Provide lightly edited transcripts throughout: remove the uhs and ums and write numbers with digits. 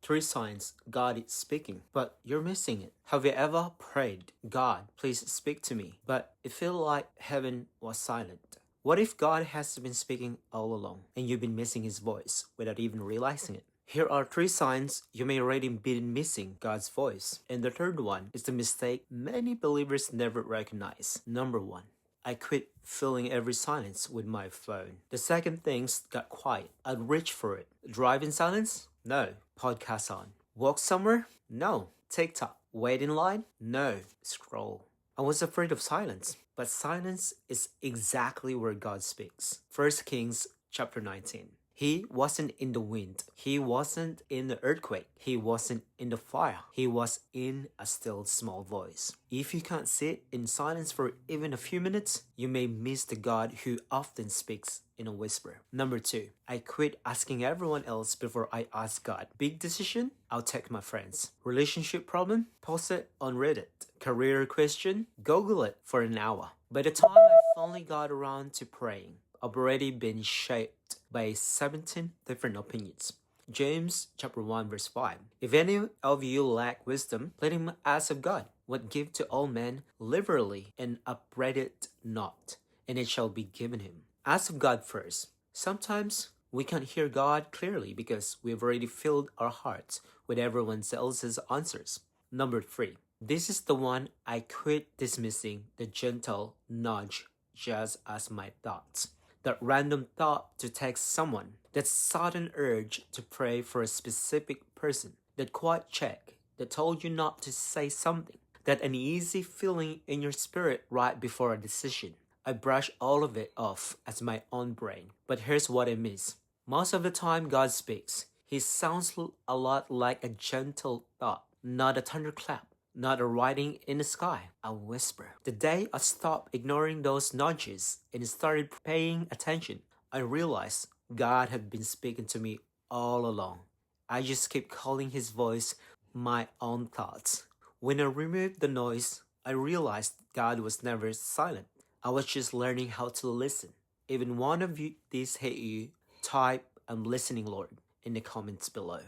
3 signs God is speaking, but you're missing it. Have you ever prayed, God, please speak to me, but it felt like heaven was silent? What if God has been speaking all along and you've been missing his voice without even realizing it? Here are 3 signs you may already be missing God's voice. And the third one is the mistake many believers never recognize. Number 1. I quit filling every silence with my phone. The second things got quiet. I'd reach for it. Drive in silence? No. Podcast on. Walk somewhere? No. TikTok. Wait in line? No. Scroll. I was afraid of silence, but silence is exactly where God speaks. 1 Kings chapter 19. He wasn't in the wind. He wasn't in the earthquake. He wasn't in the fire. He was in a still small voice. If you can't sit in silence for even a few minutes, you may miss the God who often speaks in a whisper. Number 2, I quit asking everyone else before I ask God. Big decision? I'll text my friends. Relationship problem? Post it on Reddit. Career question? Google it for an hour. By the time I finally got around to praying, I've already been shaped by 17 different opinions. James chapter 1 verse 5. If any of you lack wisdom, let him ask of God, what give to all men liberally and upbraid it not, and it shall be given him. Ask of God first. Sometimes we can't hear God clearly because we've already filled our hearts with everyone else's answers. Number 3. This is the one I quit dismissing the gentle nudge just as my thoughts. That random thought to text someone, that sudden urge to pray for a specific person, that quiet check that told you not to say something, that uneasy feeling in your spirit right before a decision. I brush all of it off as my own brain, but here's what I miss. Most of the time God speaks, he sounds a lot like a gentle thought, not a thunderclap. Not a writing in the sky, a whisper. The day I stopped ignoring those nudges and started paying attention, I realized God had been speaking to me all along. I just kept calling his voice my own thoughts. When I removed the noise, I realized God was never silent. I was just learning how to listen. Even one of these hate you, type "I'm listening, Lord" in the comments below.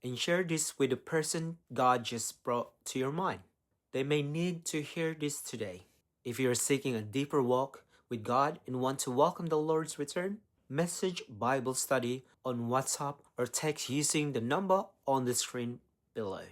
And share this with the person God just brought to your mind. They may need to hear this today. If you are seeking a deeper walk with God and want to welcome the Lord's return, message Bible study on WhatsApp or text using the number on the screen below.